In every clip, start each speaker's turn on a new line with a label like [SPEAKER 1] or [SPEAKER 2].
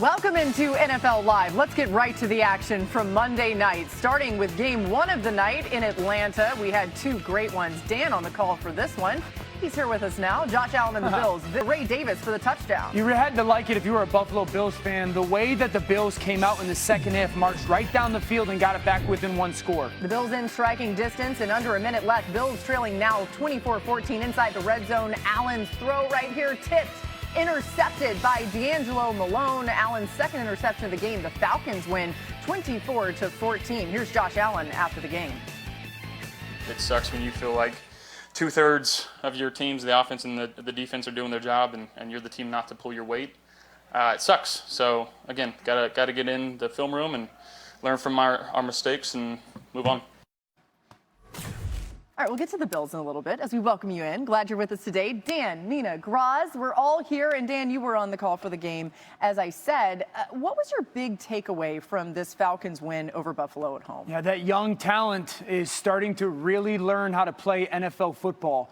[SPEAKER 1] Welcome into NFL Live. Let's get right to the action from Monday night, starting with game one of the night in Atlanta. We had two great ones. Dan on the call for this one. He's here with us now. Josh Allen and the Bills. Ray Davis for the touchdown.
[SPEAKER 2] You had to like it if you were a Buffalo Bills fan. The way that the Bills came out in the second half, marched right down the field and got it back within one score.
[SPEAKER 1] The Bills in striking distance and under a minute left. Bills trailing now 24-14 inside the red zone. Allen's throw right here tipped. Intercepted by D'Angelo Malone. Allen's second interception of the game. The Falcons win 24-14. Here's Josh Allen after the game.
[SPEAKER 3] It sucks when you feel like two-thirds of your teams, the offense and the defense, are doing their job, and you're the team not to pull your weight. It sucks. So again, gotta get in the film room and learn from our mistakes and move on.
[SPEAKER 1] All right, we'll get to the Bills in a little bit as we welcome you in. Glad you're with us today. Dan, Nina, Graz, we're all here. And Dan, you were on the call for the game. As I said, what was your big takeaway from this Falcons win over Buffalo at home?
[SPEAKER 2] Yeah, that young talent is starting to really learn how to play NFL football.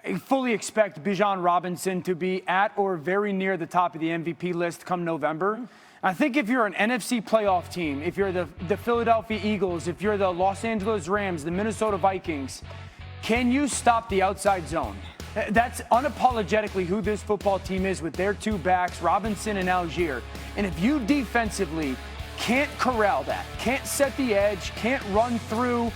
[SPEAKER 2] I fully expect Bijan Robinson to be at or very near the top of the MVP list come November. I think if you're an NFC playoff team, if you're the Philadelphia Eagles, if you're the Los Angeles Rams, the Minnesota Vikings, can you stop the outside zone? That's unapologetically who this football team is with their two backs, Robinson and Algier. And if you defensively can't corral that, can't set the edge, can't run through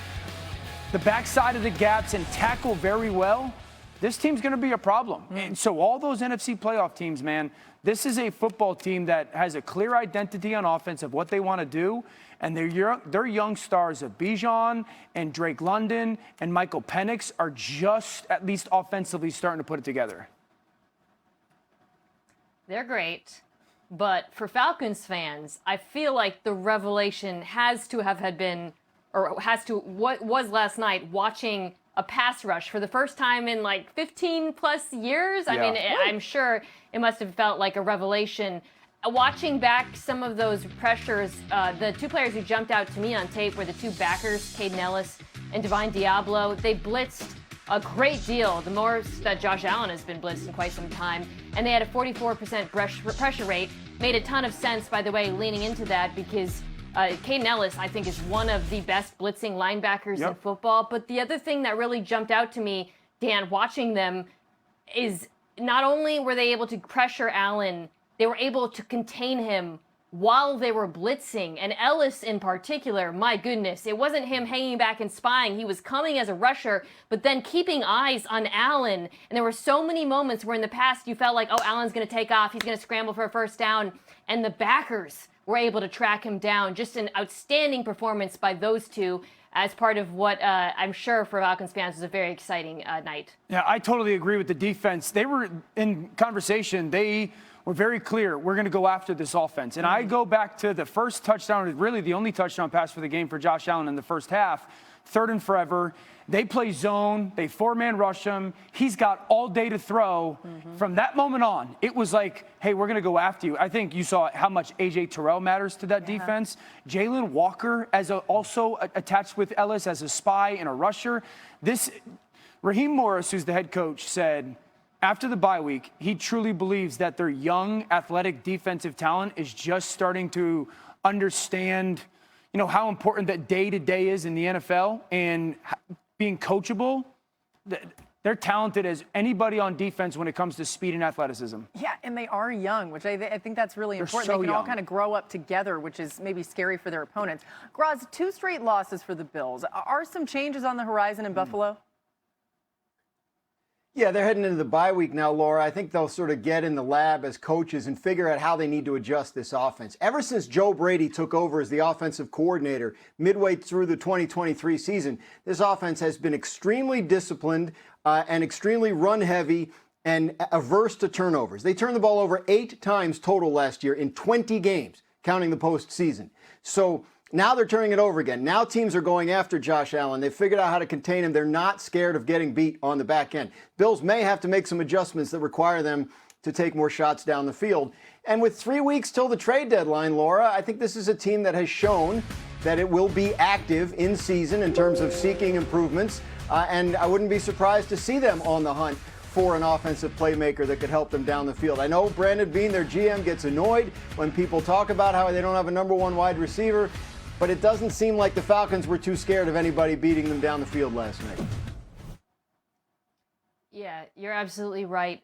[SPEAKER 2] the backside of the gaps and tackle very well, this team's going to be a problem. And so all those NFC playoff teams, man, this is a football team that has a clear identity on offense of what they want to do. And their young stars of Bijan and Drake London and Michael Penix are just, at least offensively, starting to put it together.
[SPEAKER 4] They're great. But for Falcons fans, I feel like the revelation has to have had been, or has to, what was last night, watching a pass rush for the first time in like 15 plus years. I mean, I'm sure it must have felt like a revelation. Watching back some of those pressures, the two players who jumped out to me on tape were the two backers, Caden Ellis and Divine Diablo. They blitzed a great deal, the most that Josh Allen has been blitzed in quite some time. And they had a 44% pressure rate. Made a ton of sense, by the way, leaning into that, because Caden Ellis, I think, is one of the best blitzing linebackers in football. But the other thing that really jumped out to me, Dan, watching them, is not only were they able to pressure Allen, they were able to contain him while they were blitzing. And Ellis in particular, my goodness, it wasn't him hanging back and spying. He was coming as a rusher, but then keeping eyes on Allen. And there were so many moments where in the past you felt like, oh, Allen's going to take off. He's going to scramble for a first down. And the backers were able to track him down. Just an outstanding performance by those two as part of what I'm sure for Falcons fans was a very exciting night.
[SPEAKER 2] Yeah, I totally agree with the defense. They were in conversation. They were very clear, we're going to go after this offense. And I go back to the first touchdown, really the only touchdown pass for the game for Josh Allen in the first half, 3rd and forever. They play zone. They 4-man rush him. He's got all day to throw. From that moment on, it was like, hey, we're going to go after you. I think you saw how much A.J. Terrell matters to that defense. Jalen Walker also attached with Ellis as a spy and a rusher. Raheem Morris, who's the head coach, said after the bye week, he truly believes that their young, athletic defensive talent is just starting to understand, how important that day-to-day is in the NFL and being coachable. They're talented as anybody on defense when it comes to speed and athleticism.
[SPEAKER 1] Yeah, and they are young, which I think that's really important.
[SPEAKER 2] So
[SPEAKER 1] they can
[SPEAKER 2] young.
[SPEAKER 1] all kind of grow up together, which is maybe scary for their opponents. Graz, 2 straight losses for the Bills. Are some changes on the horizon in Buffalo?
[SPEAKER 5] Yeah, they're heading into the bye week now, Laura. I think they'll sort of get in the lab as coaches and figure out how they need to adjust this offense. Ever since Joe Brady took over as the offensive coordinator midway through the 2023 season, this offense has been extremely disciplined and extremely run-heavy and averse to turnovers. They turned the ball over 8 times total last year in 20 games, counting the postseason. So now they're turning it over again. Now teams are going after Josh Allen. They've figured out how to contain him. They're not scared of getting beat on the back end. Bills may have to make some adjustments that require them to take more shots down the field. And with 3 weeks till the trade deadline, Laura, I think this is a team that has shown that it will be active in season in terms of seeking improvements. And I wouldn't be surprised to see them on the hunt for an offensive playmaker that could help them down the field. I know Brandon Beane, their GM, gets annoyed when people talk about how they don't have a number one wide receiver, but it doesn't seem like the Falcons were too scared of anybody beating them down the field last night.
[SPEAKER 4] Yeah, you're absolutely right.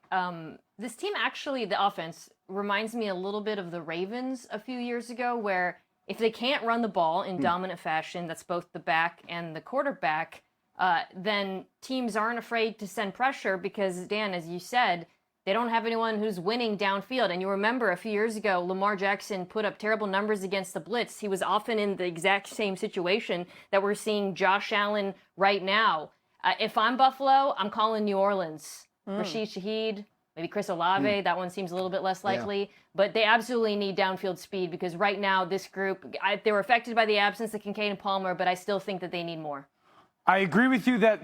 [SPEAKER 4] This team actually, the offense, reminds me a little bit of the Ravens a few years ago, where if they can't run the ball in dominant fashion, that's both the back and the quarterback, then teams aren't afraid to send pressure because, Dan, as you said, they don't have anyone who's winning downfield. And you remember a few years ago, Lamar Jackson put up terrible numbers against the blitz. He was often in the exact same situation that we're seeing Josh Allen right now. If I'm Buffalo, I'm calling New Orleans. Rashid Shaheed, maybe Chris Olave. That one seems a little bit less likely. Yeah. But they absolutely need downfield speed because right now this group, they were affected by the absence of Kincaid and Palmer, but I still think that they need more.
[SPEAKER 2] I agree with you that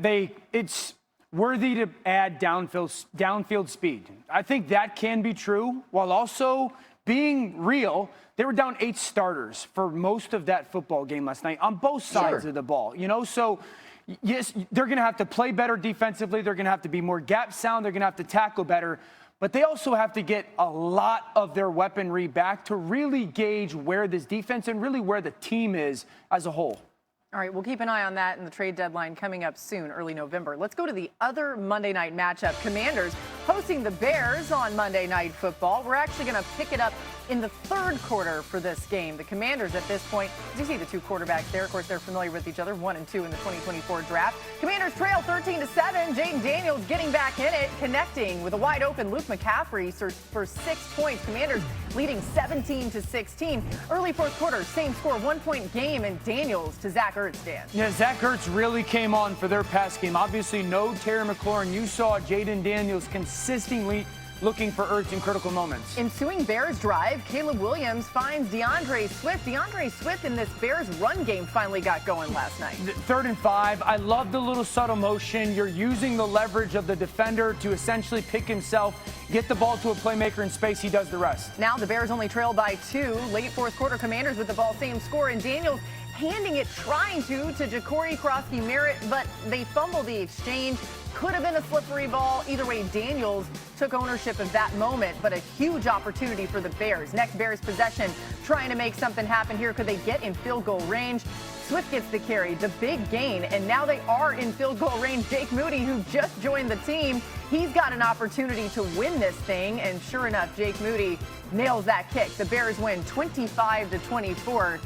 [SPEAKER 2] it's worthy to add downfield speed. I think that can be true while also being real. They were down 8 starters for most of that football game last night on both sides of the ball, so yes, they're going to have to play better defensively. They're going to have to be more gap sound. They're going to have to tackle better. But they also have to get a lot of their weaponry back to really gauge where this defense and really where the team is as a whole.
[SPEAKER 1] All right, we'll keep an eye on that in the trade deadline coming up soon, early November. Let's go to the other Monday night matchup. Commanders hosting the Bears on Monday Night Football. We're actually going to pick it up in the third quarter for this game. The Commanders at this point, as you see the two quarterbacks there, of course, they're familiar with each other, 1 and 2 in the 2024 draft. Commanders trail 13-7. Jaden Daniels getting back in it, connecting with a wide open Luke McCaffrey for 6 points. Commanders leading 17-16. Early fourth quarter, same score, 1-point game, and Daniels to Zach Ertz, Dan.
[SPEAKER 2] Yeah, Zach Ertz really came on for their pass game. Obviously, no Terry McLaurin. You saw Jaden Daniels consistently looking for Ertz in critical moments.
[SPEAKER 1] Ensuing Bears drive, Caleb Williams finds DeAndre Swift. DeAndre Swift in this Bears run game finally got going last night.
[SPEAKER 2] 3rd and 5. I love the little subtle motion. You're using the leverage of the defender to essentially pick himself, get the ball to a playmaker in space. He does the rest.
[SPEAKER 1] Now the Bears only trail by 2. Late fourth quarter, Commanders with the ball, same score, and Daniels handing it, trying to Ja'Cory Krosky-Merritt, but they fumble the exchange. Could have been a slippery ball. Either way, Daniels took ownership of that moment, but a huge opportunity for the Bears. Next Bears possession, trying to make something happen here. Could they get in field goal range? Swift gets the carry, the big gain, and now they are in field goal range. Jake Moody, who just joined the team, he's got an opportunity to win this thing, and sure enough, Jake Moody nails that kick. The Bears win 25-24.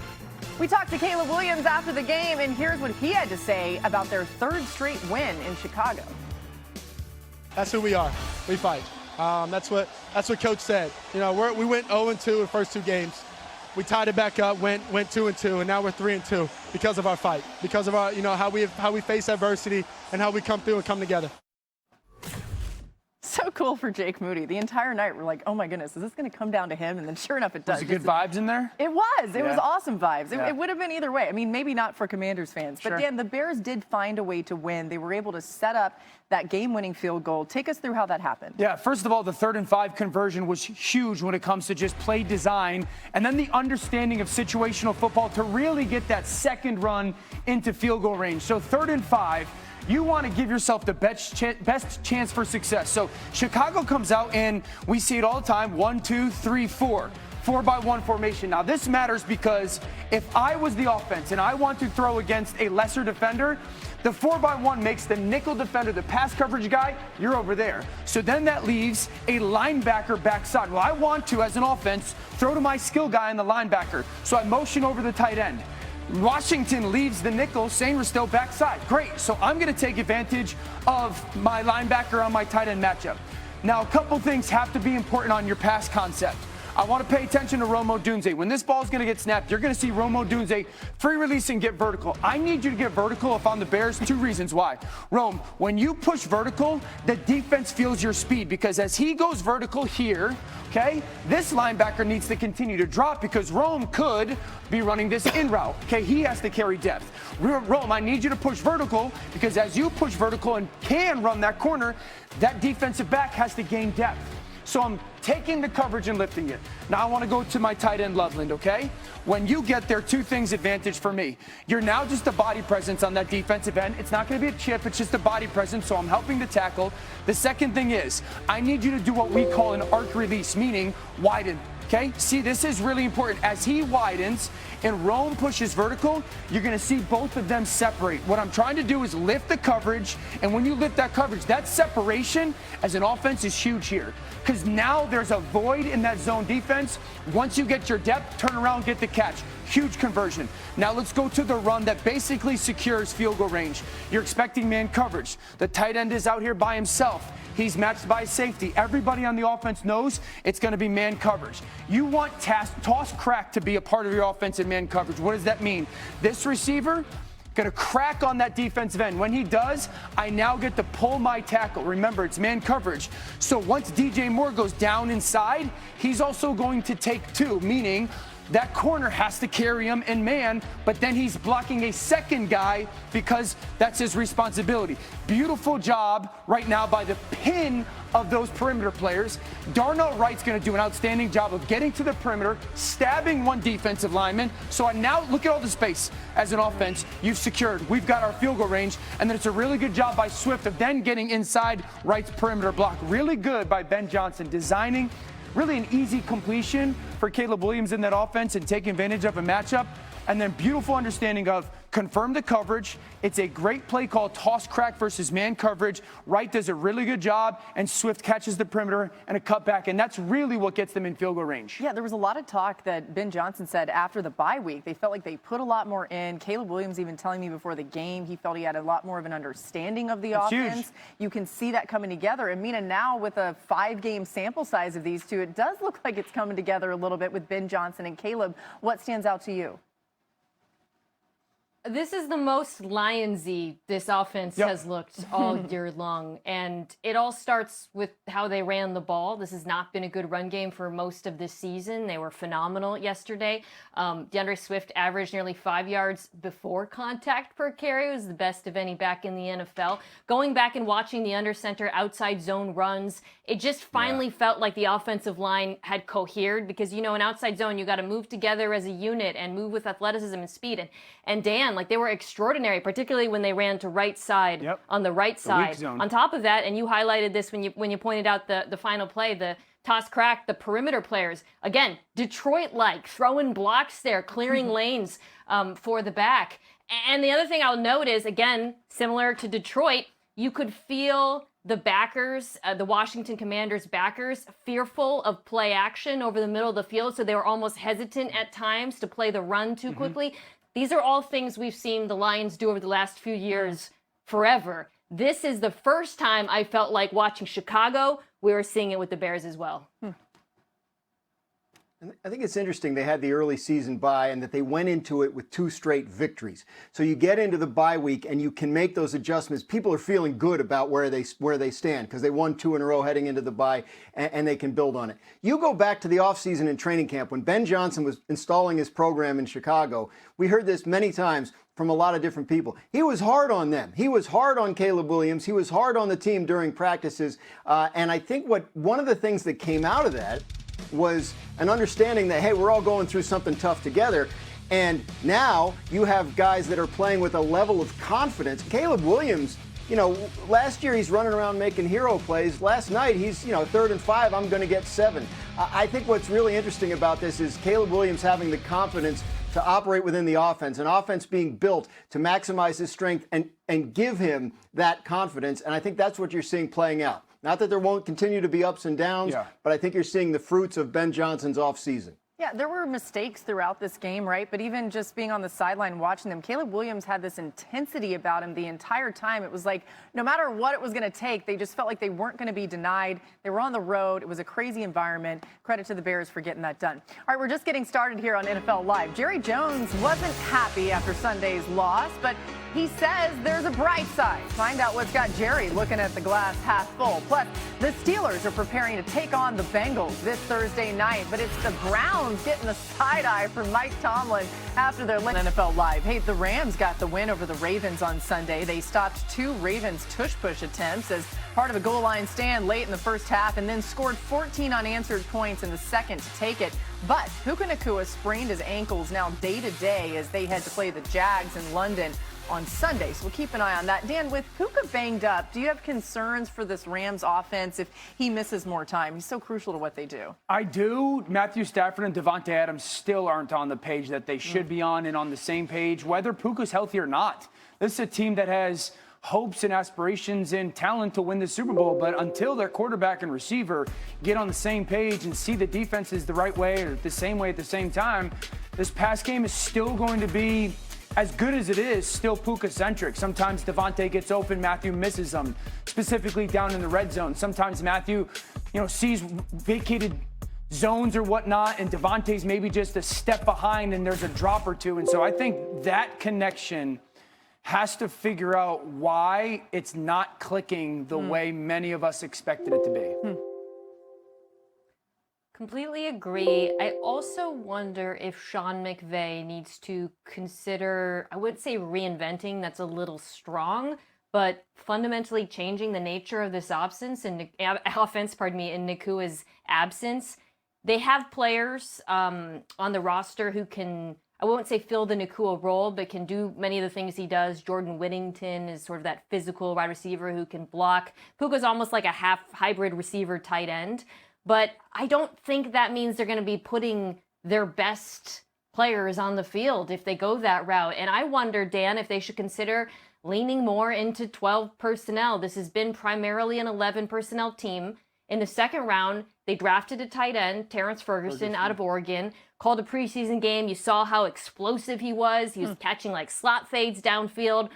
[SPEAKER 1] We talked to Caleb Williams after the game, and here's what he had to say about their 3rd straight win in Chicago.
[SPEAKER 6] That's who we are. We fight. That's what Coach said. We went 0-2 the first 2 games. We tied it back up, went 2-2, and now we're 3-2 because of our fight, because of our how we face adversity and how we come through and come together.
[SPEAKER 1] So cool for Jake Moody. The entire night we're like, oh my goodness, is this going to come down to him? And then sure enough, it does.
[SPEAKER 2] Was it good vibes in there?
[SPEAKER 1] It was. It was awesome vibes.
[SPEAKER 2] Yeah.
[SPEAKER 1] It would have been either way. I mean, maybe not for Commanders fans. But, Dan, the Bears did find a way to win. They were able to set up that game-winning field goal. Take us through how that happened.
[SPEAKER 2] Yeah, first of all, the 3rd and 5 conversion was huge when it comes to just play design. And then the understanding of situational football to really get that second run into field goal range. So 3rd and 5. You want to give yourself the best chance for success. So Chicago comes out, and we see it all the time, 1, 2, 3, 4. 4-by-1 formation. Now, this matters because if I was the offense and I want to throw against a lesser defender, the 4-by-1 makes the nickel defender, the pass coverage guy, you're over there. So then that leaves a linebacker backside. Well, I want to, as an offense, throw to my skill guy in the linebacker. So I motion over the tight end. Washington leaves the nickel, Sanger still backside. Great, so I'm going to take advantage of my linebacker on my tight end matchup. Now, a couple things have to be important on your pass concept. I want to pay attention to Rome Odunze. When this ball is going to get snapped, you're going to see Rome Odunze free release and get vertical. I need you to get vertical if I'm the Bears. 2 reasons why. Rome, when you push vertical, the defense feels your speed because as he goes vertical here, okay, this linebacker needs to continue to drop because Rome could be running this in route. Okay, he has to carry depth. Rome, I need you to push vertical because as you push vertical and can run that corner, that defensive back has to gain depth. So I'm taking the coverage and lifting it. Now I want to go to my tight end Loveland, okay? When you get there, two things advantage for me. You're now just a body presence on that defensive end. It's not going to be a chip, it's just a body presence, so I'm helping to tackle. The second thing is, I need you to do what we call an arc release, meaning widen. Okay, see, this is really important. As he widens and Rome pushes vertical, you're going to see both of them separate. What I'm trying to do is lift the coverage, and when you lift that coverage, that separation as an offense is huge here. Because now there's a void in that zone defense. Once you get your depth, turn around, get the catch. Huge conversion. Now let's go to the run that basically secures field goal range. You're expecting man coverage. The tight end is out here by himself. He's matched by safety. Everybody on the offense knows it's going to be man coverage. You want toss crack to be a part of your offense in man coverage. What does that mean? This receiver going to crack on that defensive end. When he does, I now get to pull my tackle. Remember, it's man coverage. So once DJ Moore goes down inside, he's also going to take two, meaning that corner has to carry him in man, but then he's blocking a second guy because that's his responsibility. Beautiful job right now by the pin of those perimeter players. Darnell Wright's going to do an outstanding job of getting to the perimeter, stabbing one defensive lineman. So now look at all the space as an offense you've secured. We've got our field goal range, and then it's a really good job by Swift of then getting inside Wright's perimeter block. Really good by Ben Johnson, designing really an easy completion for Caleb Williams in that offense and taking advantage of a matchup. And then beautiful understanding of confirm the coverage. It's a great play call, toss crack versus man coverage. Wright does a really good job, and Swift catches the perimeter and a cutback, and that's really what gets them in field goal range.
[SPEAKER 1] Yeah, there was a lot of talk that Ben Johnson said after the bye week. They felt like they put a lot more in. Caleb Williams even telling me before the game he felt he had a lot more of an understanding of the offense.
[SPEAKER 2] Huge.
[SPEAKER 1] You can see that coming together. And Mina, now with a 5-game sample size of these two, it does look like it's coming together a little bit with Ben Johnson and Caleb. What stands out to you?
[SPEAKER 4] This is the most Lionsy this offense has looked all year long. And it all starts with how they ran the ball. This has not been a good run game for most of this season. They were phenomenal yesterday. DeAndre Swift averaged nearly 5 yards before contact per carry. It was the best of any back in the NFL. Going back and watching the under center outside zone runs, it just finally felt like the offensive line had cohered because, you know, in outside zone, you got to move together as a unit and move with athleticism and speed. And Dan, like, they were extraordinary, particularly when they ran to right side on the right side. On top of that, and you highlighted this when you pointed out the final play, the toss crack, the perimeter players. Again, Detroit-like, throwing blocks there, clearing lanes for the back. And the other thing I'll note is, again, similar to Detroit, you could feel the backers, the Washington Commanders backers, fearful of play action over the middle of the field, so they were almost hesitant at times to play the run too quickly. These are all things we've seen the Lions do over the last few years forever. This is the first time I felt like watching Chicago. We were seeing it with the Bears as well.
[SPEAKER 5] I think it's interesting they had the early season bye and that they went into it with 2 straight victories. So you get into the bye week and you can make those adjustments. People are feeling good about where they stand because they won 2 in a row heading into the bye, and they can build on it. You go back to the offseason and training camp when Ben Johnson was installing his program in Chicago. We heard this many times from a lot of different people. He was hard on them. He was hard on Caleb Williams. He was hard on the team during practices. And I think one of the things that came out of that was an understanding that, hey, we're all going through something tough together. And now you have guys that are playing with a level of confidence. Caleb Williams, you know, last year he's running around making hero plays. Last night he's, 3rd and 5, I'm going to get 7. I think what's really interesting about this is Caleb Williams having the confidence to operate within the offense, an offense being built to maximize his strength and give him that confidence. And I think that's what you're seeing playing out. Not that there won't continue to be ups and downs, but I think you're seeing the fruits of Ben Johnson's offseason.
[SPEAKER 1] Yeah, there were mistakes throughout this game, right? But even just being on the sideline watching them, Caleb Williams had this intensity about him the entire time. It was like no matter what it was going to take, they just felt like they weren't going to be denied. They were on the road. It was a crazy environment. Credit to the Bears for getting that done. All right, we're just getting started here on NFL Live. Jerry Jones wasn't happy after Sunday's loss, but he says there's a bright side. Find out what's got Jerry looking at the glass half full. Plus, the Steelers are preparing to take on the Bengals this Thursday night, but it's the Browns getting the side eye from Mike Tomlin after their NFL Live. Hey, the Rams got the win over the Ravens on Sunday. They stopped 2 Ravens tush-push attempts as part of a goal line stand late in the first half and then scored 14 unanswered points in the second to take it. But Puka Nacua sprained his ankles now day-to-day as they head to play the Jags in London on Sunday. So we'll keep an eye on that. Dan, with Puka banged up, do you have concerns for this Rams offense if he misses more time? He's so crucial to what they do.
[SPEAKER 2] I do. Matthew Stafford and Devontae Adams still aren't on the page that they should be on and on the same page, whether Puka's healthy or not. This is a team that has hopes and aspirations and talent to win the Super Bowl, but until their quarterback and receiver get on the same page and see the defenses the right way or the same way at the same time, this pass game is still going to be, as good as it is, still Puka-centric. Sometimes Devontae gets open, Matthew misses them, specifically down in the red zone. Sometimes Matthew, sees vacated zones or whatnot, and Devontae's maybe just a step behind and there's a drop or two. And so I think that connection has to figure out why it's not clicking the way many of us expected it to be.
[SPEAKER 4] Completely agree. I also wonder if Sean McVay needs to consider, I would say reinventing, that's a little strong, but fundamentally changing the nature of this offense in Nacua's absence. They have players on the roster who can, I won't say fill the Nacua role, but can do many of the things he does. Jordan Whittington is sort of that physical wide receiver who can block. Puka's almost like a half hybrid receiver tight end. But I don't think that means they're going to be putting their best players on the field if they go that route. And I wonder, Dan, if they should consider leaning more into 12 personnel. This has been primarily an 11 personnel team. In the second round, they drafted a tight end, Terrence Ferguson, out of Oregon, called a preseason game. You saw how explosive he was. He was catching like slot fades downfield.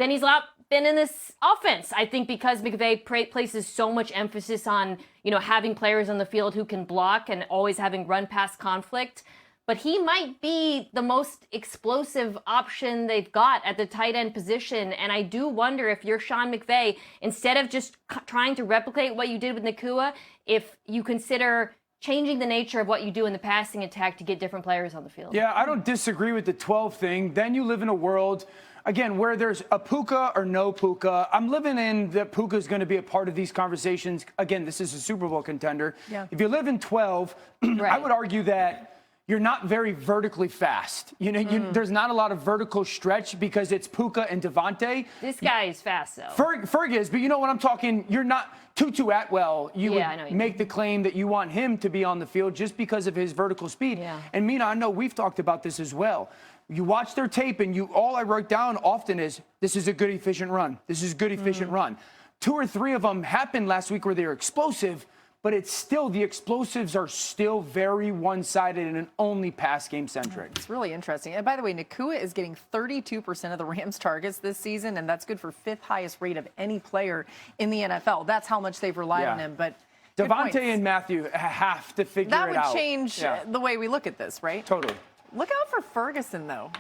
[SPEAKER 4] Then he's been in this offense, I think, because McVay places so much emphasis on, having players on the field who can block and always having run-pass conflict. But he might be the most explosive option they've got at the tight end position. And I do wonder if you're Sean McVay, instead of just trying to replicate what you did with Nacua, if you consider changing the nature of what you do in the passing attack to get different players on the field.
[SPEAKER 2] Yeah, I don't disagree with the 12 thing. Then you live in a world, again, where there's a Puka or no Puka. I'm living in that Puka is going to be a part of these conversations. Again, this is a Super Bowl contender. Yeah. If you live in 12, right. I would argue that you're not very vertically fast. There's not a lot of vertical stretch because it's Puka and Devontae.
[SPEAKER 4] This guy is fast, though.
[SPEAKER 2] Ferg is, but you know what I'm talking? You're not Tutu Atwell. You would make the claim that you want him to be on the field just because of his vertical speed. Yeah. And Mina, I know we've talked about this as well. You watch their tape, and all I wrote down often is, this is a good, efficient run. This is a good, efficient run. 2 or 3 of them happened last week where they were explosive, but it's still, the explosives are still very one-sided and only pass game centric.
[SPEAKER 1] It's really interesting. And by the way, Nacua is getting 32% of the Rams targets this season, and that's good for 5th highest rate of any player in the NFL. That's how much they've relied on him. But
[SPEAKER 2] Devontae and Matthew have to figure it out.
[SPEAKER 1] That would change the way we look at this, right?
[SPEAKER 2] Totally.
[SPEAKER 1] Look out for Ferguson, though.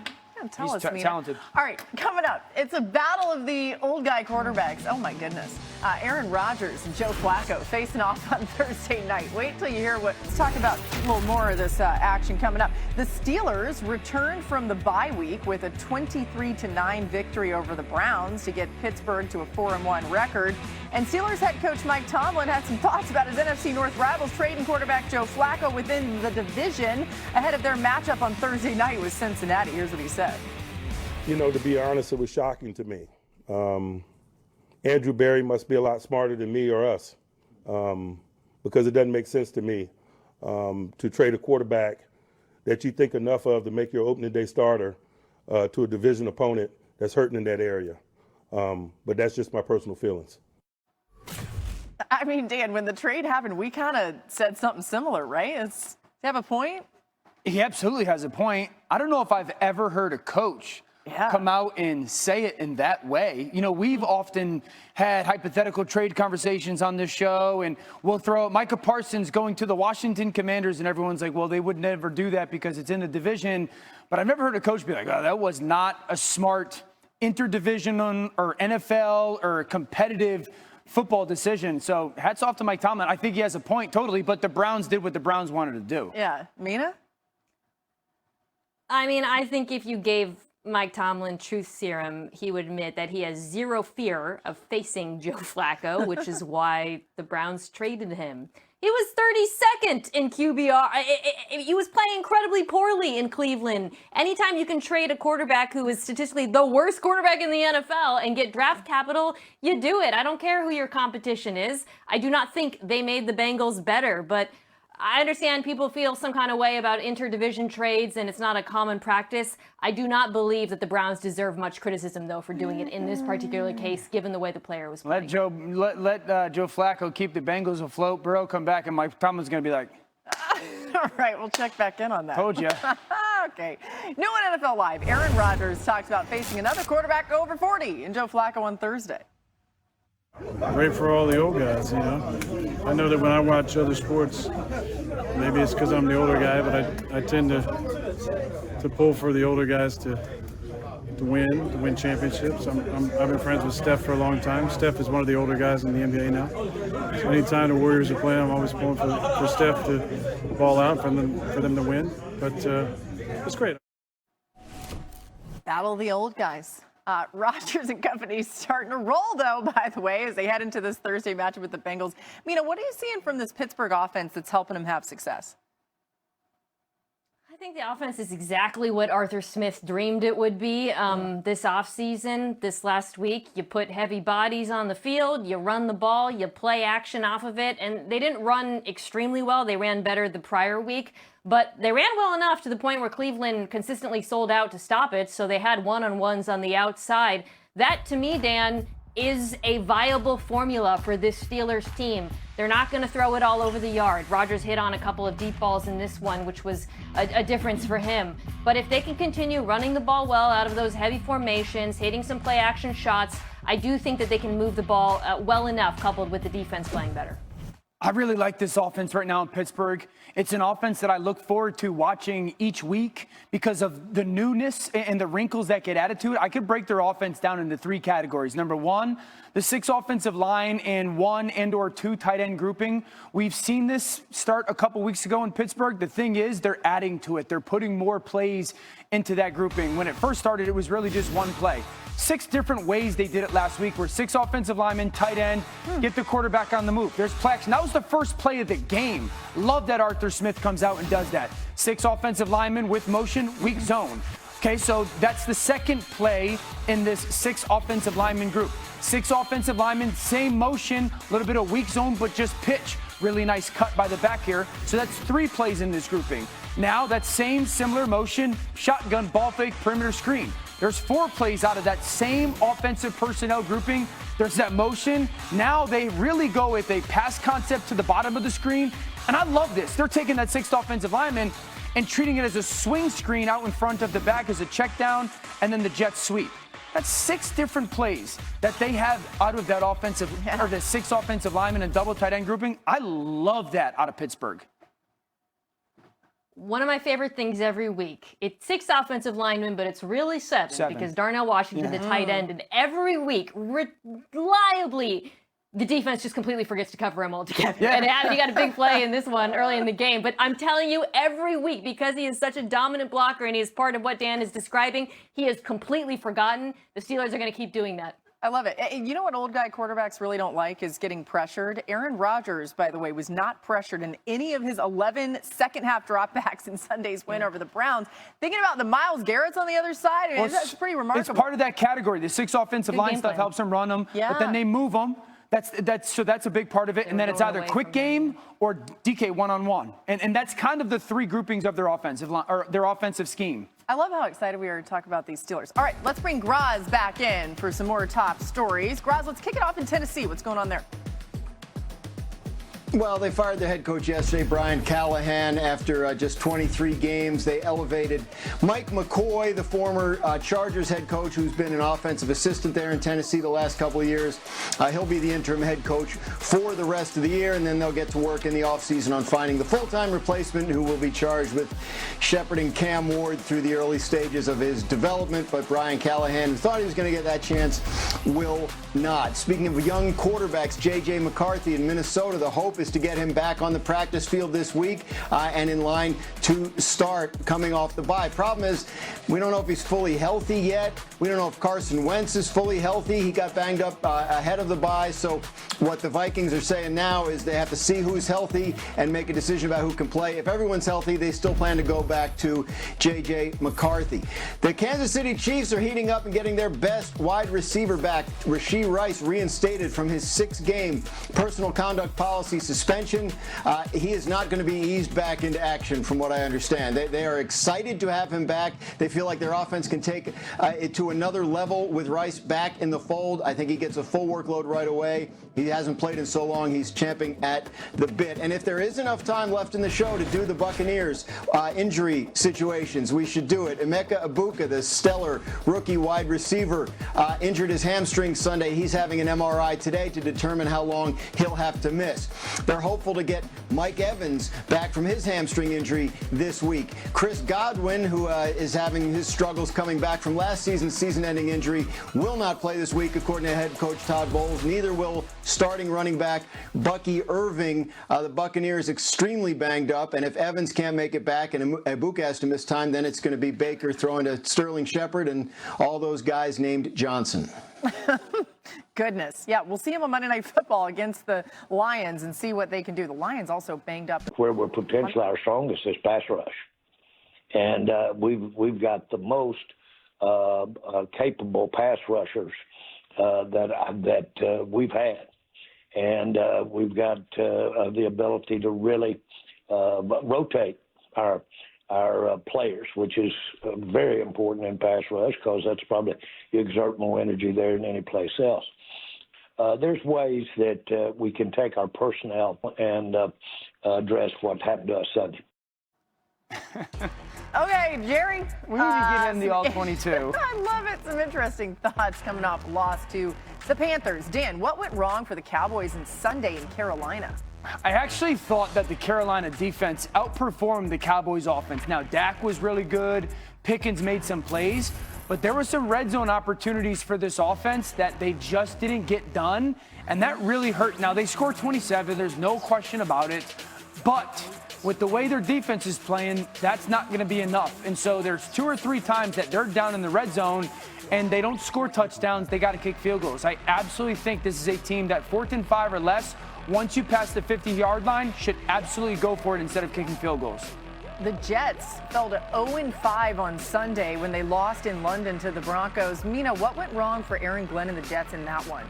[SPEAKER 1] Tell us, Mina.
[SPEAKER 2] Talented.
[SPEAKER 1] All right, coming up, it's a battle of the old guy quarterbacks. Oh, my goodness. Aaron Rodgers and Joe Flacco facing off on Thursday night. Wait till you hear let's talk about a little more of this action coming up. The Steelers returned from the bye week with a 23-9 victory over the Browns to get Pittsburgh to a 4-1 record. And Steelers head coach Mike Tomlin had some thoughts about his NFC North rivals, trading quarterback Joe Flacco within the division ahead of their matchup on Thursday night with Cincinnati. Here's what he said.
[SPEAKER 7] To be honest, it was shocking to me. Andrew Berry must be a lot smarter than me or us because it doesn't make sense to me to trade a quarterback that you think enough of to make your opening day starter to a division opponent that's hurting in that area. But that's just my personal feelings.
[SPEAKER 1] I mean, Dan, when the trade happened, we kind of said something similar, right? Does he have a point?
[SPEAKER 2] He absolutely has a point. I don't know if I've ever heard a coach come out and say it in that way. We've often had hypothetical trade conversations on this show, and we'll throw out Micah Parsons going to the Washington Commanders, and everyone's like, well, they would never do that because it's in the division. But I've never heard a coach be like, oh, that was not a smart interdivision or NFL or competitive football decision. So hats off to Mike Tomlin. I think he has a point totally, but the Browns did what the Browns wanted to do.
[SPEAKER 1] Yeah. Mina?
[SPEAKER 4] I mean, I think if you gave Mike Tomlin truth serum, he would admit that he has zero fear of facing Joe Flacco, which is why the Browns traded him. He was 32nd in QBR. He was playing incredibly poorly in Cleveland. Anytime you can trade a quarterback who is statistically the worst quarterback in the NFL and get draft capital, you do it. I don't care who your competition is. I do not think they made the Bengals better, but I understand people feel some kind of way about interdivision trades, and it's not a common practice. I do not believe that the Browns deserve much criticism, though, for doing it in this particular case, given the way the player was playing.
[SPEAKER 2] Let Joe Flacco keep the Bengals afloat. Burrow come back, and Mike Tomlin's going to be like,
[SPEAKER 1] All right, we'll check back in on that.
[SPEAKER 2] told you.
[SPEAKER 1] Okay. New on NFL Live, Aaron Rodgers talks about facing another quarterback over 40 and Joe Flacco on Thursday.
[SPEAKER 8] Great for all the old guys, you know. I know that when I watch other sports, maybe it's because I'm the older guy, but I tend to pull for the older guys to win championships. I've been friends with Steph for a long time. Steph is one of the older guys in the NBA now. So anytime the Warriors are playing, I'm always pulling for Steph to ball out for them to win. But it's great.
[SPEAKER 1] Battle of the old guys. Rodgers and company starting to roll, though, by the way, as they head into this Thursday matchup with the Bengals. Mina, what are you seeing from this Pittsburgh offense that's helping them have success?
[SPEAKER 4] I think the offense is exactly what Arthur Smith dreamed it would be this offseason, this last week. You put heavy bodies on the field, you run the ball, you play action off of it, and they didn't run extremely well. They ran better the prior week, but they ran well enough to the point where Cleveland consistently sold out to stop it, so they had one-on-ones on the outside. That, to me, Dan, is a viable formula for this Steelers team. They're not going to throw it all over the yard. Rodgers hit on a couple of deep balls in this one, which was a difference for him. But if they can continue running the ball well out of those heavy formations, hitting some play action shots, I do think that they can move the ball well enough, coupled with the defense playing better.
[SPEAKER 2] I really like this offense right now in Pittsburgh. It's an offense that I look forward to watching each week because of the newness and the wrinkles that get added to it. I could break their offense down into three categories. Number one, the 6 offensive line and 1 and/or 2 tight end grouping. We've seen this start a couple weeks ago in Pittsburgh. The thing is, they're adding to it. They're putting more plays into that grouping. When it first started, it was really just one play. 6 different ways they did it last week were 6 offensive linemen, tight end, get the quarterback on the move. There's play action. That was the first play of the game. Love that Arthur Smith comes out and does that. 6 offensive linemen with motion, weak zone. Okay, so that's the second play in this 6 offensive lineman group. 6 offensive linemen, same motion, a little bit of weak zone, but just pitch. Really nice cut by the back here. So that's 3 plays in this grouping. Now that same similar motion, shotgun, ball fake, perimeter screen. There's 4 plays out of that same offensive personnel grouping. There's that motion. Now they really go with a pass concept to the bottom of the screen. And I love this. They're taking that 6th offensive lineman and treating it as a swing screen out in front of the back as a check down and then the jet sweep. That's 6 different plays that they have out of that offensive, or the 6 offensive linemen and double tight end grouping. I love that out of Pittsburgh.
[SPEAKER 4] One of my favorite things every week. It's 6 offensive linemen, but it's really 7 because Darnell Washington, the tight end, and every week, reliably, the defense just completely forgets to cover him altogether. Yeah. And he got a big play in this one early in the game. But I'm telling you, every week, because he is such a dominant blocker and he is part of what Dan is describing, he is completely forgotten. The Steelers are going to keep doing that.
[SPEAKER 1] I love it. You know what old guy quarterbacks really don't like is getting pressured. Aaron Rodgers, by the way, was not pressured in any of his 11 second-half dropbacks in Sunday's win over the Browns. Thinking about the Myles Garrett's on the other side, that's pretty remarkable.
[SPEAKER 2] It's part of that category. The 6 offensive line stuff helps them run them, but then they move them. So that's a big part of it. And then it's either quick game or DK one-on-one. And that's kind of the 3 groupings of their offensive line, or their offensive scheme.
[SPEAKER 1] I love how excited we are to talk about these Steelers. All right, let's bring Graz back in for some more top stories. Graz, let's kick it off in Tennessee. What's going on there?
[SPEAKER 5] Well, they fired their head coach yesterday, Brian Callahan, after just 23 games. They elevated Mike McCoy, the former Chargers head coach, who's been an offensive assistant there in Tennessee the last couple of years. He'll be the interim head coach for the rest of the year, and then they'll get to work in the offseason on finding the full-time replacement who will be charged with shepherding Cam Ward through the early stages of his development. But Brian Callahan, who thought he was going to get that chance, will not. Speaking of young quarterbacks, J.J. McCarthy in Minnesota, the hope is to get him back on the practice field this week and in line to start coming off the bye. Problem is, we don't know if he's fully healthy yet. We don't know if Carson Wentz is fully healthy. He got banged up ahead of the bye. So what the Vikings are saying now is they have to see who's healthy and make a decision about who can play. If everyone's healthy, they still plan to go back to J.J. McCarthy. The Kansas City Chiefs are heating up and getting their best wide receiver back. Rashee Rice reinstated from his 6-game personal conduct policy suspension. He is not going to be eased back into action, from what I understand. They are excited to have him back. They feel like their offense can take it to another level with Rice back in the fold. I think he gets a full workload right away. He hasn't played in so long. He's champing at the bit. And if there is enough time left in the show to do the Buccaneers injury situations, we should do it. Emeka Egbuka, the stellar rookie wide receiver, injured his hamstring Sunday. He's having an MRI today to determine how long he'll have to miss. They're hopeful to get Mike Evans back from his hamstring injury this week. Chris Godwin, who is having his struggles coming back from last season's season-ending injury, will not play this week, according to head coach Todd Bowles. Neither will starting running back Bucky Irving. The Buccaneers extremely banged up, and if Evans can't make it back and Egbuka has to miss time, then it's going to be Baker throwing to Sterling Shepard and all those guys named Johnson.
[SPEAKER 1] Goodness. Yeah, we'll see him on Monday Night Football against the Lions and see what they can do. The Lions also banged up.
[SPEAKER 9] Where we're potentially our strongest is pass rush. And we've got the most capable pass rushers that we've had. And we've got the ability to really rotate our players, which is very important in pass rush because that's probably you exert more energy there than any place else. There's ways that we can take our personnel and address what happened to us Sunday.
[SPEAKER 1] Okay, Jerry.
[SPEAKER 2] We need to get in the All-22.
[SPEAKER 1] I love it. Some interesting thoughts coming off a loss to the Panthers. Dan, what went wrong for the Cowboys on Sunday in Carolina?
[SPEAKER 2] I actually thought that the Carolina defense outperformed the Cowboys offense. Now, Dak was really good. Pickens made some plays. But there were some red zone opportunities for this offense that they just didn't get done. And that really hurt. Now, they scored 27. There's no question about it. But with the way their defense is playing, that's not going to be enough. And so there's 2 or 3 times that they're down in the red zone and they don't score touchdowns. They got to kick field goals. I absolutely think this is a team that 4th and 5 or less, once you pass the 50-yard line, should absolutely go for it instead of kicking field goals.
[SPEAKER 1] The Jets fell to 0-5 on Sunday when they lost in London to the Broncos. Mina, what went wrong for Aaron Glenn and the Jets in that one?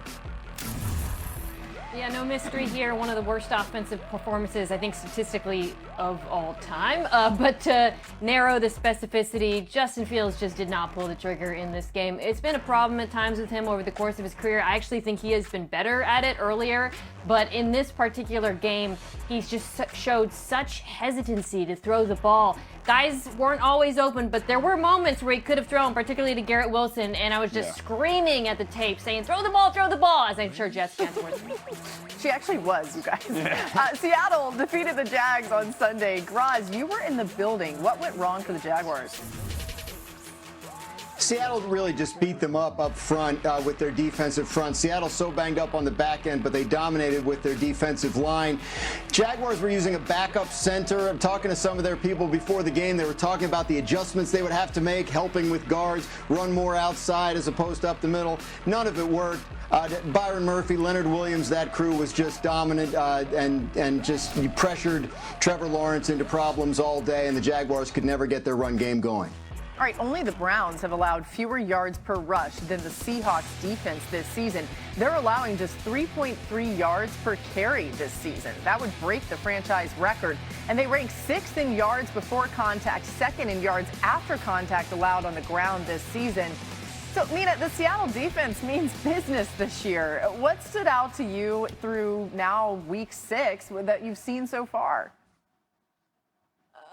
[SPEAKER 4] Yeah, no mystery here. One of the worst offensive performances, I think, statistically of all time. But to narrow the specificity, Justin Fields just did not pull the trigger in this game. It's been a problem at times with him over the course of his career. I actually think he has been better at it earlier. But in this particular game, he's just showed such hesitancy to throw the ball. Guys weren't always open, but there were moments where he could have thrown, particularly to Garrett Wilson, and I was just screaming at the tape saying, throw the ball, as I'm sure Jets fans were.
[SPEAKER 1] She actually was, you guys. Seattle defeated the Jags on Sunday. Graz, you were in the building. What went wrong for the Jaguars?
[SPEAKER 5] Seattle really just beat them up front with their defensive front. Seattle's so banged up on the back end, but they dominated with their defensive line. Jaguars were using a backup center. I'm talking to some of their people before the game. They were talking about the adjustments they would have to make, helping with guards, run more outside as opposed to up the middle. None of it worked. Byron Murphy, Leonard Williams, that crew was just dominant and just pressured Trevor Lawrence into problems all day, and the Jaguars could never get their run game going.
[SPEAKER 1] All right, only the Browns have allowed fewer yards per rush than the Seahawks defense this season. They're allowing just 3.3 yards per carry this season. That would break the franchise record. And they rank 6th in yards before contact, 2nd in yards after contact allowed on the ground this season. So, Mina, the Seattle defense means business this year. What stood out to you through now week 6 that you've seen so far?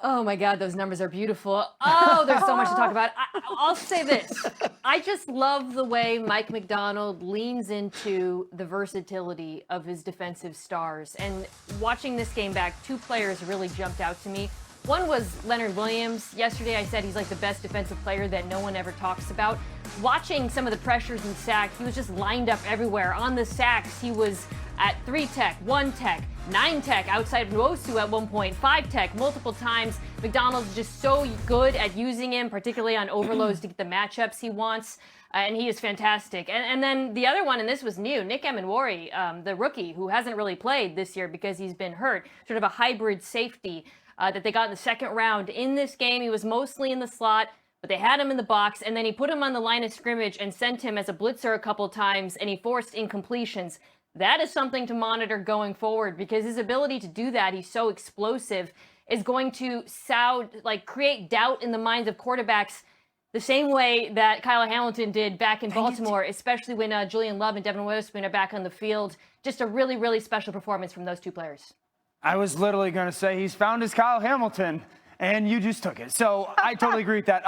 [SPEAKER 4] Oh my God, those numbers are beautiful. Oh, there's so much to talk about. I'll say this. I just love the way Mike Macdonald leans into the versatility of his defensive stars. And watching this game back, 2 players really jumped out to me. One was Leonard Williams. Yesterday I said he's like the best defensive player that no one ever talks about. Watching some of the pressures and sacks, he was just lined up everywhere. On the sacks, he was at 3 tech, 1 tech, 9 tech outside of Nwosu at one point, 5 tech multiple times. McDonald's just so good at using him, particularly on overloads to get the matchups he wants. And he is fantastic. And then the other one, and this was new, Nick Emenwari, the rookie who hasn't really played this year because he's been hurt, sort of a hybrid safety that they got in the second round. In this game, he was mostly in the slot, but they had him in the box, and then he put him on the line of scrimmage and sent him as a blitzer a couple times, and he forced incompletions. That is something to monitor going forward because his ability to do that, he's so explosive, is going to create doubt in the minds of quarterbacks the same way that Kyle Hamilton did back in Baltimore, especially when Julian Love and Devin Witherspoon are back on the field. Just a really, really special performance from those 2 players.
[SPEAKER 2] I was literally going to say he's found his Kyle Hamilton, and you just took it. So I totally agree with that.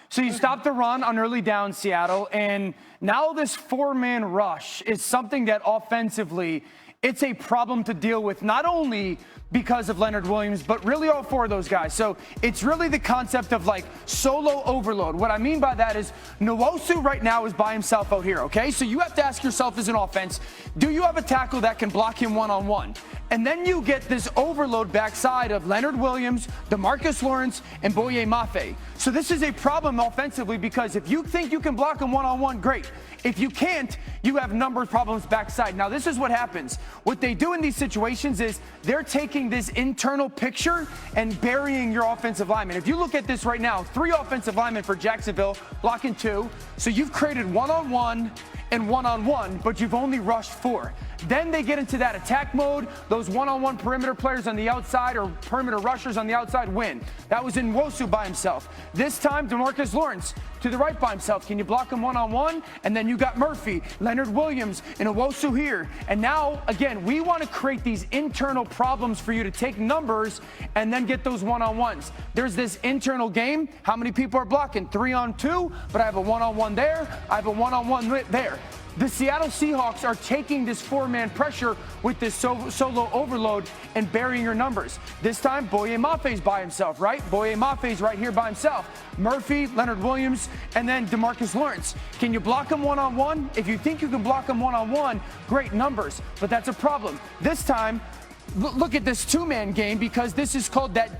[SPEAKER 2] So you stopped the run on early down, Seattle, and now this 4-man rush is something that offensively it's a problem to deal with, not only because of Leonard Williams, but really all 4 of those guys. So it's really the concept of like solo overload. What I mean by that is Nwosu right now is by himself out here, okay? So you have to ask yourself as an offense, do you have a tackle that can block him one-on-one? And then you get this overload backside of Leonard Williams, DeMarcus Lawrence, and Boye Mafe. So this is a problem offensively because if you think you can block him one-on-one, great. If you can't, you have number problems backside. Now, this is what happens. What they do in these situations is they're taking this internal picture and burying your offensive lineman. If you look at this right now, 3 offensive linemen for Jacksonville, blocking 2. So you've created one-on-one and one-on-one, but you've only rushed 4. Then they get into that attack mode. Those one-on-one perimeter players on the outside or perimeter rushers on the outside win. That was in Nwosu by himself. This time, DeMarcus Lawrence to the right by himself. Can you block him one-on-one? And then you got Murphy, Leonard Williams, and Nwosu here. And now, again, we want to create these internal problems for you to take numbers and then get those one-on-ones. There's this internal game. How many people are blocking? 3-on-2, but I have a one-on-one there. I have a one-on-one there. The Seattle Seahawks are taking this 4-man pressure with this solo overload and burying your numbers. This time, Boye Mafe's by himself, right? Boye Mafe's right here by himself. Murphy, Leonard Williams, and then DeMarcus Lawrence. Can you block him one-on-one? If you think you can block him one-on-one, great numbers, but that's a problem. This time, look at this 2-man game because this is called that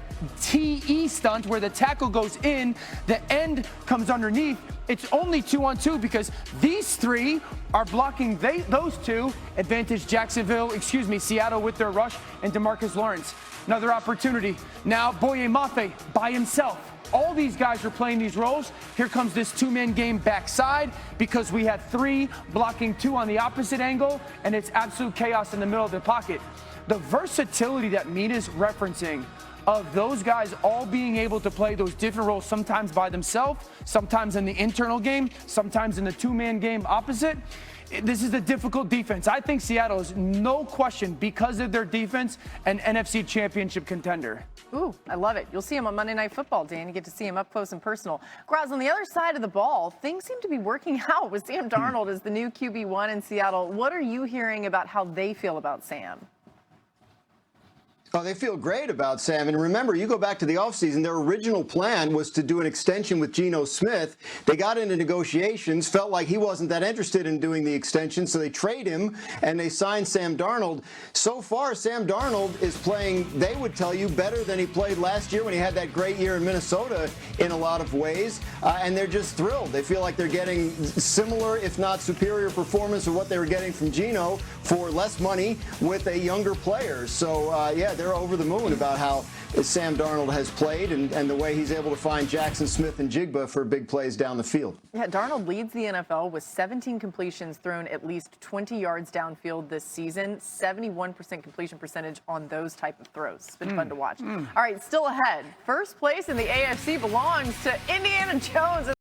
[SPEAKER 2] TE stunt where the tackle goes in, the end comes underneath. It's only 2-on-2 because these 3 are blocking those 2. Advantage Seattle with their rush and DeMarcus Lawrence. Another opportunity. Now Boye Mafe by himself. All these guys are playing these roles. Here comes this 2-man game backside because we had 3 blocking 2 on the opposite angle, and it's absolute chaos in the middle of the pocket. The versatility that Mina's referencing of those guys all being able to play those different roles, sometimes by themselves, sometimes in the internal game, sometimes in the 2-man game opposite. This is a difficult defense. I think Seattle is, no question, because of their defense, an NFC championship contender.
[SPEAKER 1] Ooh, I love it. You'll see him on Monday Night Football, Dan. You get to see him up close and personal. Graz, on the other side of the ball, things seem to be working out with Sam Darnold as the new QB1 in Seattle. What are you hearing about how they feel about Sam?
[SPEAKER 5] Oh, they feel great about Sam. And remember, you go back to the offseason, their original plan was to do an extension with Geno Smith. They got into negotiations, felt like he wasn't that interested in doing the extension, so they trade him and they signed Sam Darnold. So far, Sam Darnold is playing, they would tell you, better than he played last year when he had that great year in Minnesota in a lot of ways. And they're just thrilled. They feel like they're getting similar, if not superior performance of what they were getting from Geno for less money with a younger player. So, yeah, they're over the moon about how Sam Darnold has played and the way he's able to find Jackson Smith and Jigba for big plays down the field.
[SPEAKER 1] Yeah, Darnold leads the NFL with 17 completions thrown at least 20 yards downfield this season, 71% completion percentage on those type of throws. It's been fun to watch. All right, still ahead. First place in the AFC belongs to Indiana Jones.